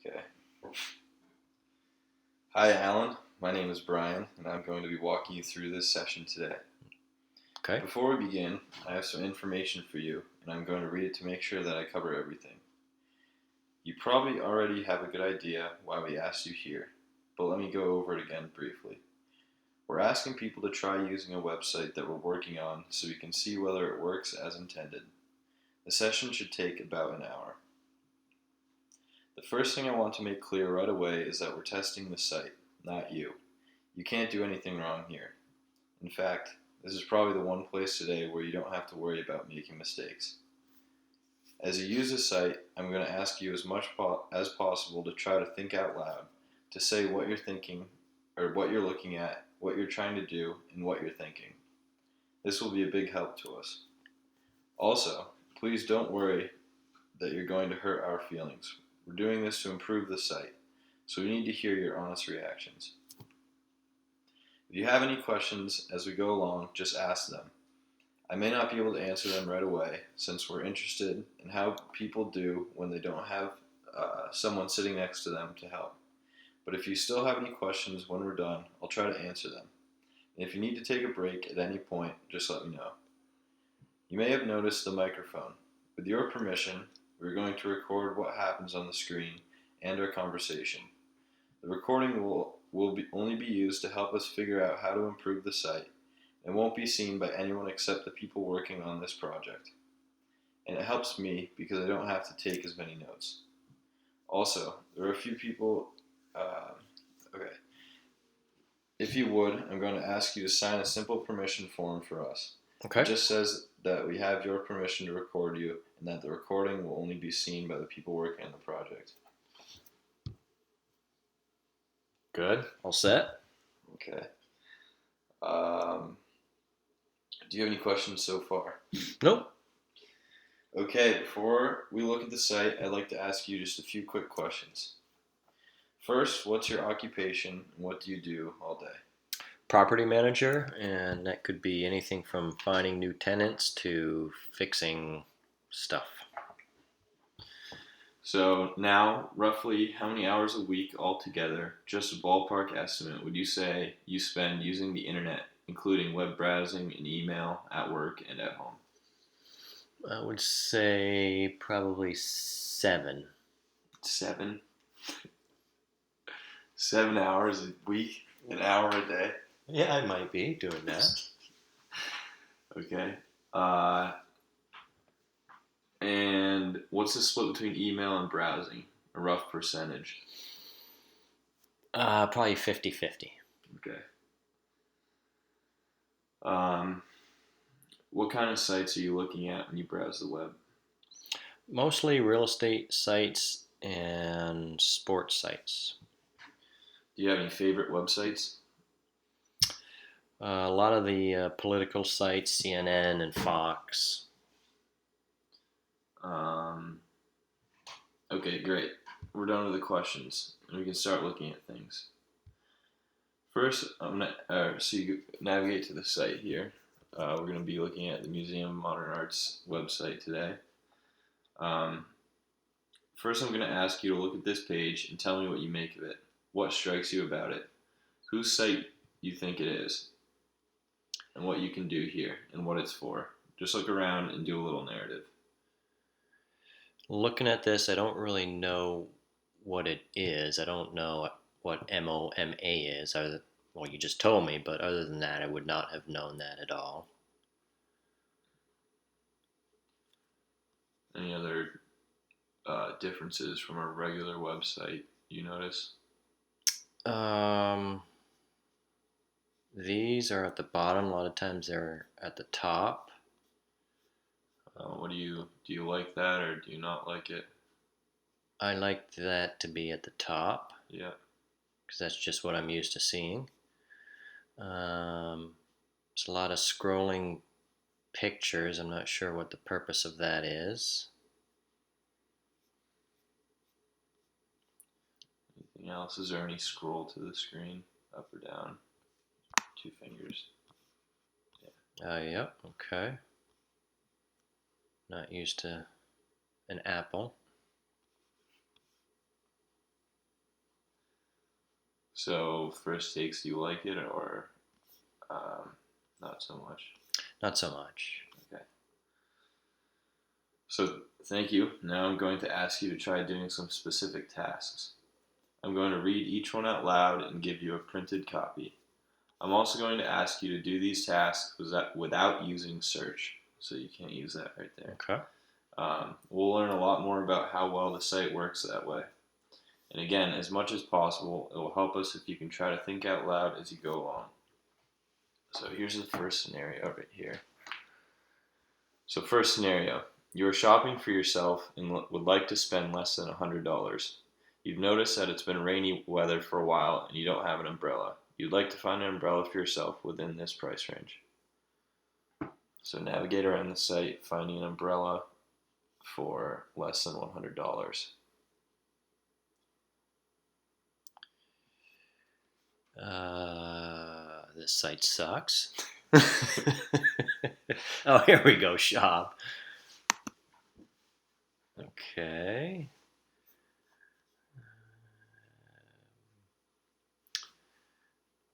Okay. Hi, Alan. My name is Brian, and I'm going to be walking you through this session today. Okay. Before we begin, I have some information for you, and I'm going to read it to make sure that I cover everything. You probably already have a good idea why we asked you here, but let me go over it again briefly. We're asking people to try using a website that we're working on so we can see whether it works as intended. The session should take about an hour. The first thing I want to make clear right away is that we're testing the site, not you. You can't do anything wrong here. In fact, this is probably the one place today where you don't have to worry about making mistakes. As you use the site, I'm going to ask you as much as possible to try to think out loud, to say what you're thinking, or what you're looking at, what you're trying to do, and what you're thinking. This will be a big help to us. Also, please don't worry that you're going to hurt our feelings. We're doing this to improve the site, so we need to hear your honest reactions. If you have any questions as we go along, just ask them. I may not be able to answer them right away, since we're interested in how people do when they don't have someone sitting next to them to help. But if you still have any questions when we're done, I'll try to answer them. And if you need to take a break at any point, just let me know. You may have noticed the microphone. With your permission, we're going to record what happens on the screen and our conversation. The recording will only be used to help us figure out how to improve the site and won't be seen by anyone except the people working on this project. And it helps me because I don't have to take as many notes. Also, there are a few people. Okay. If you would, I'm going to ask you to sign a simple permission form for us. Okay. It just says that we have your permission to record you and that the recording will only be seen by the people working on the project. Good. All set? Okay. Do you have any questions so far? Nope. Okay, before we look at the site, I'd like to ask you just a few quick questions. First, what's your occupation and what do you do all day? Property manager, and that could be anything from finding new tenants to fixing stuff. So now, roughly how many hours a week altogether, just a ballpark estimate, would you say you spend using the internet, including web browsing and email, at work and at home? I would say probably 7. 7? 7 hours a week, an hour a day? Yeah, I might be doing that. Okay. And what's the split between email and browsing? A rough percentage. Probably 50-50. Okay. What kind of sites are you looking at when you browse the web? Mostly real estate sites and sports sites. Do you have any favorite websites? A lot of the political sites, CNN and Fox. Okay, great. We're done with the questions, and we can start looking at things. First, so you navigate to the site here. We're going to be looking at the Museum of Modern Art's website today. First, I'm going to ask you to look at this page and tell me what you make of it. What strikes you about it? Whose site you think it is? And what you can do here and what it's for. Just look around and do a little narrative. Looking at this, I don't really know what it is. I don't know what MOMA is. Well, you just told me, but other than that, I would not have known that at all. Any other differences from a regular website you notice? These are at the bottom. A lot of times they're at the top. What do you like that or do you not like it? I like that to be at the top. Yeah. Because that's just what I'm used to seeing. There's a lot of scrolling pictures. I'm not sure what the purpose of that is. Anything else? Is there any scroll to the screen? Up or down? 2 fingers. Yep, okay. Not used to an apple. So first takes, do you like it or not so much? Not so much. Okay. So thank you. Now I'm going to ask you to try doing some specific tasks. I'm going to read each one out loud and give you a printed copy. I'm also going to ask you to do these tasks without using search, so you can't use that right there. Okay. We'll learn a lot more about how well the site works that way. And again, as much as possible, it will help us if you can try to think out loud as you go along. So here's the first scenario right here. So first scenario, you are shopping for yourself and would like to spend less than $100. You've noticed that it's been rainy weather for a while and you don't have an umbrella. You'd like to find an umbrella for yourself within this price range. So navigate around the site, finding an umbrella for less than $100. This site sucks. Oh, here we go. Shop. Okay.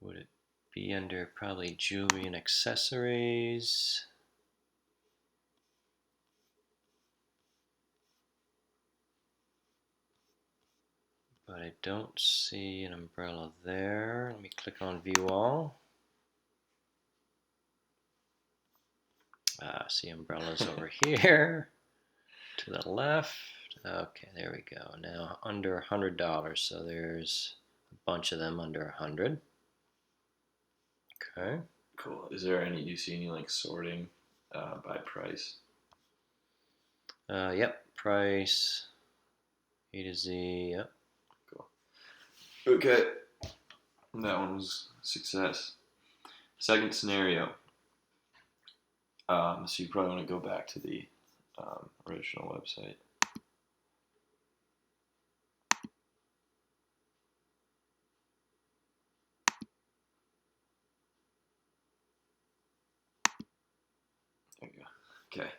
Would it be under probably jewelry and accessories? But I don't see an umbrella there. Let me click on view all. See umbrellas over here to the left. Okay, there we go. Now under $100, so there's a bunch of them under 100. Okay. Cool. Is there any? Do you see any like sorting by price? Yep. Price A to Z. Yep. Cool. Okay. That one was a success. Second scenario. So you probably want to go back to the original website. There you go. Okay.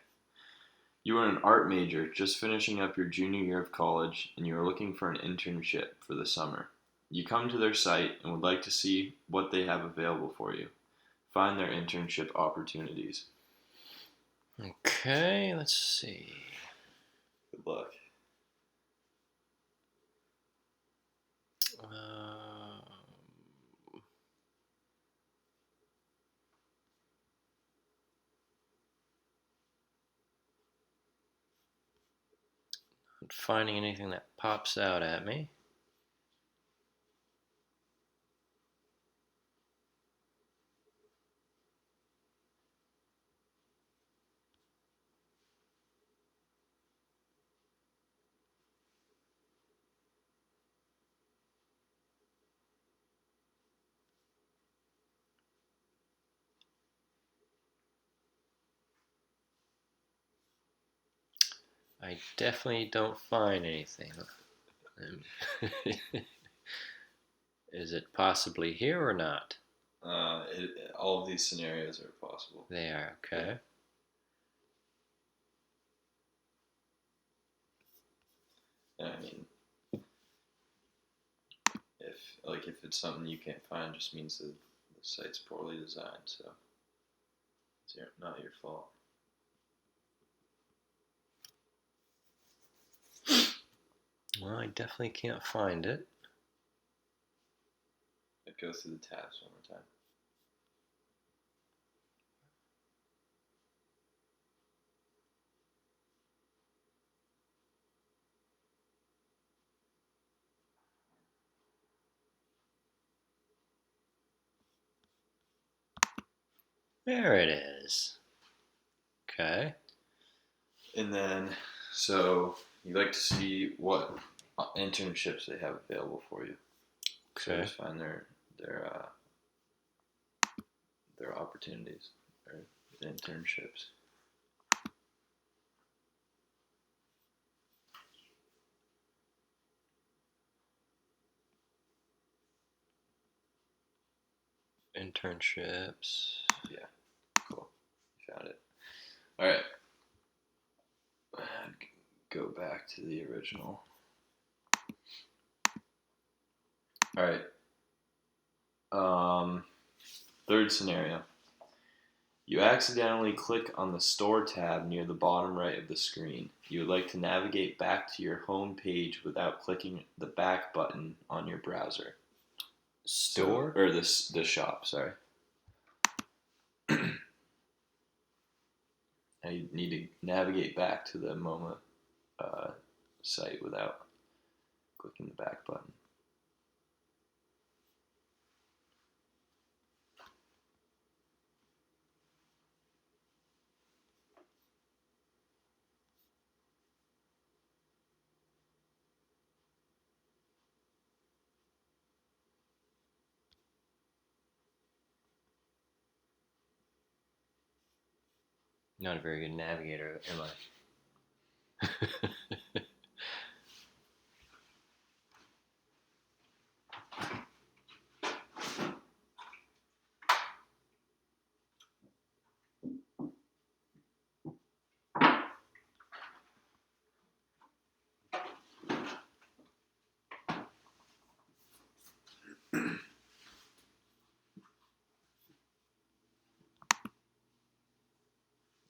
You are an art major just finishing up your junior year of college and you are looking for an internship for the summer. You come to their site and would like to see what they have available for you. Find their internship opportunities. Okay, let's see. Good luck. Not finding anything that pops out at me. I definitely don't find anything. Is it possibly here or not? All of these scenarios are possible. They are, okay. And I mean, if it's something you can't find, just means that the site's poorly designed. So it's not your fault. Well, I definitely can't find it. Go through the tabs one more time. There it is. Okay. And then, so you like to see what internships they have available for you. So Okay. just find their opportunities or internships. Internships. Yeah, cool. You found it. All right. Go back to the original. All right. Third scenario. You accidentally click on the Store tab near the bottom right of the screen. You would like to navigate back to your home page without clicking the back button on your browser. Store? Or the shop, sorry. Now you need to navigate back to the MOMA site without clicking the back button. Not a very good navigator, am I?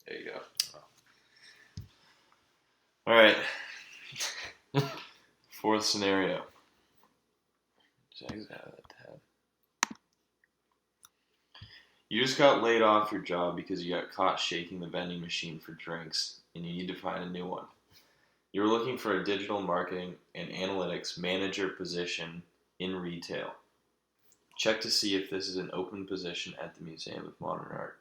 There you go. All right. Fourth scenario. Just exit out of that tab. You just got laid off your job because you got caught shaking the vending machine for drinks, and you need to find a new one. You're looking for a digital marketing and analytics manager position in retail. Check to see if this is an open position at the Museum of Modern Art.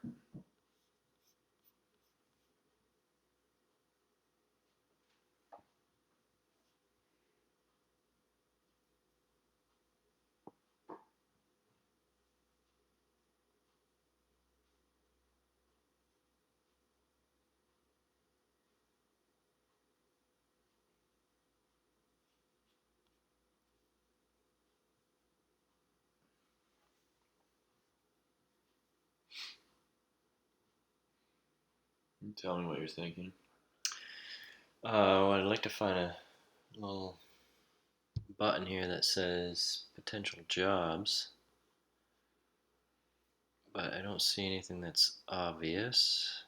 Tell me what you're thinking. Well, I'd like to find a little button here that says potential jobs, but I don't see anything that's obvious.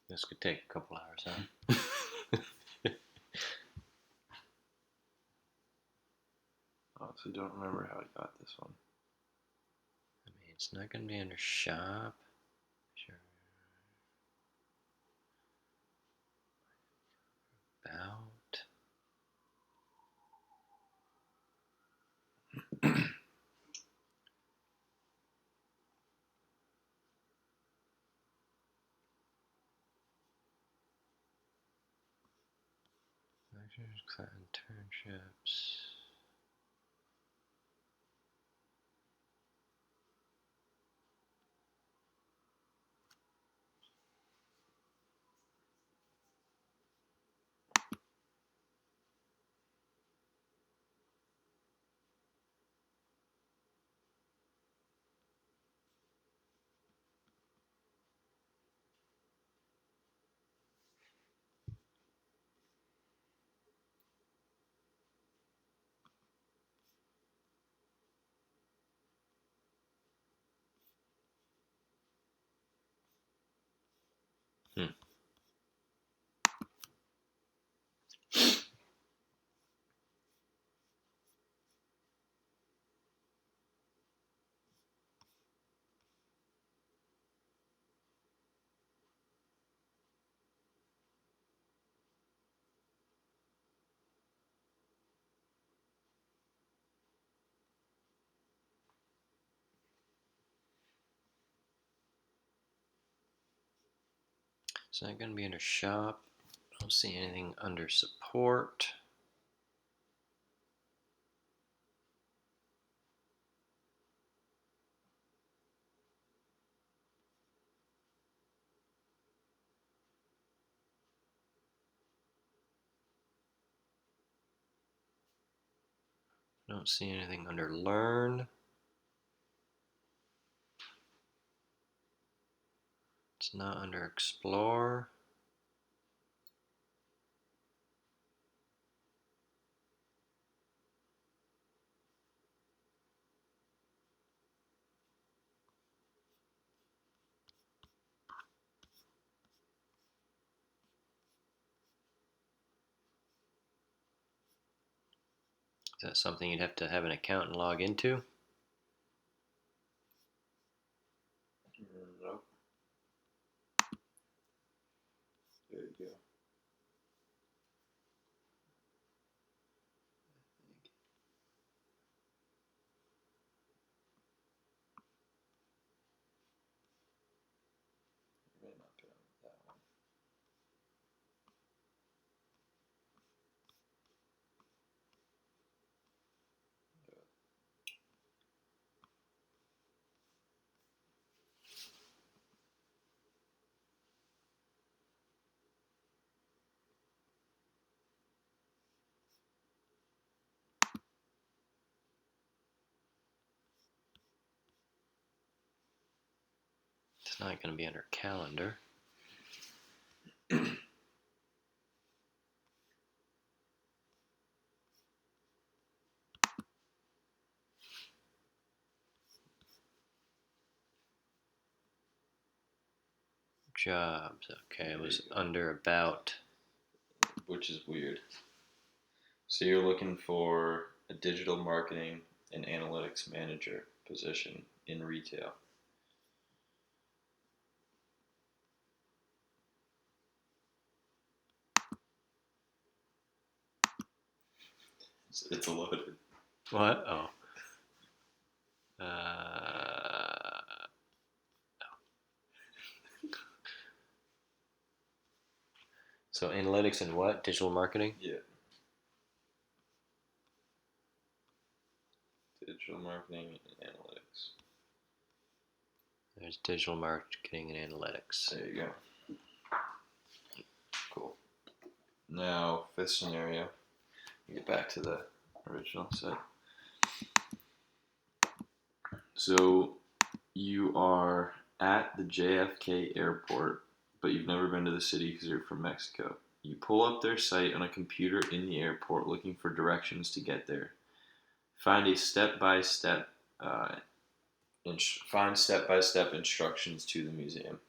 This could take a couple hours, huh? Honestly, don't remember how I got this one. I mean, it's not going to be under shop. Sure. About. Internships. Hmm. It's not going to be under shop. I don't see anything under support. don't see anything under Learn. It's not under Explore. Is that something you'd have to have an account and log into? Nope. There you go. May not be on that one. It's not going to be under Calendar. Jobs. Okay, it was under About. Which is weird. So you're looking for a digital marketing and analytics manager position in retail. It's loaded. What? Oh. So analytics and what? Digital marketing? Yeah. Digital marketing and analytics. There's digital marketing and analytics. There you go. Cool. Now, fifth scenario. Get back to the original set. So you are at the JFK airport, but you've never been to the city because you're from Mexico. You pull up their site on a computer in the airport looking for directions to get there. Find step-by-step instructions to the museum.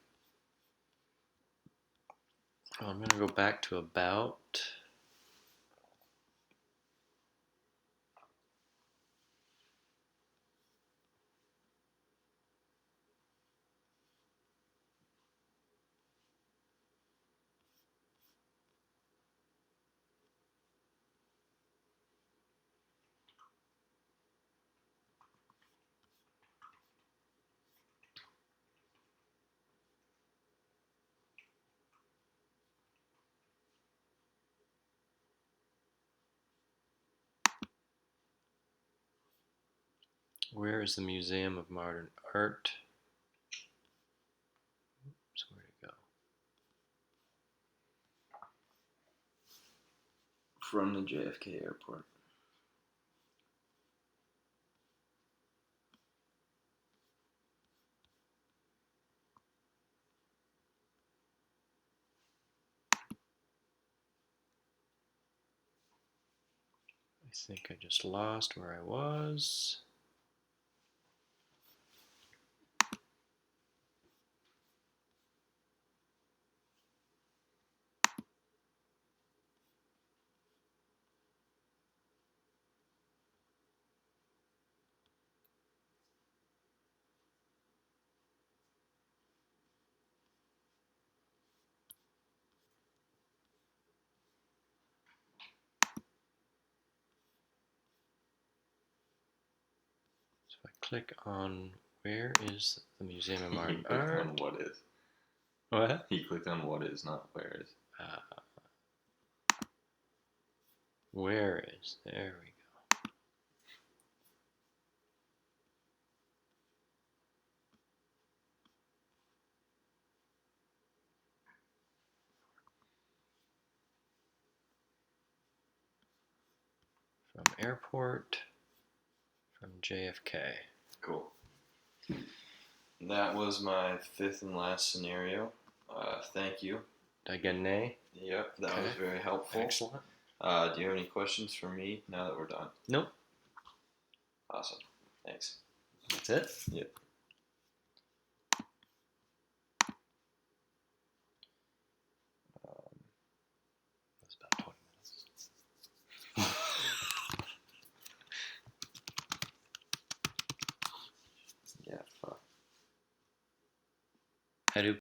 I'm going to go back to About. Where is the Museum of Modern Art? So where to go? From the JFK airport. I think I just lost where I was. So I click on where is the Museum of Modern He clicked Art? on what is. What? He clicked on what is, not where is. Where is? There we go. From airport. from JFK. Cool. And that was my fifth and last scenario. Thank you. Did I get an A? Yep, that Okay. was very helpful. Excellent. Do you have any questions for me now that we're done? Nope. Awesome. Thanks. That's it? Yep.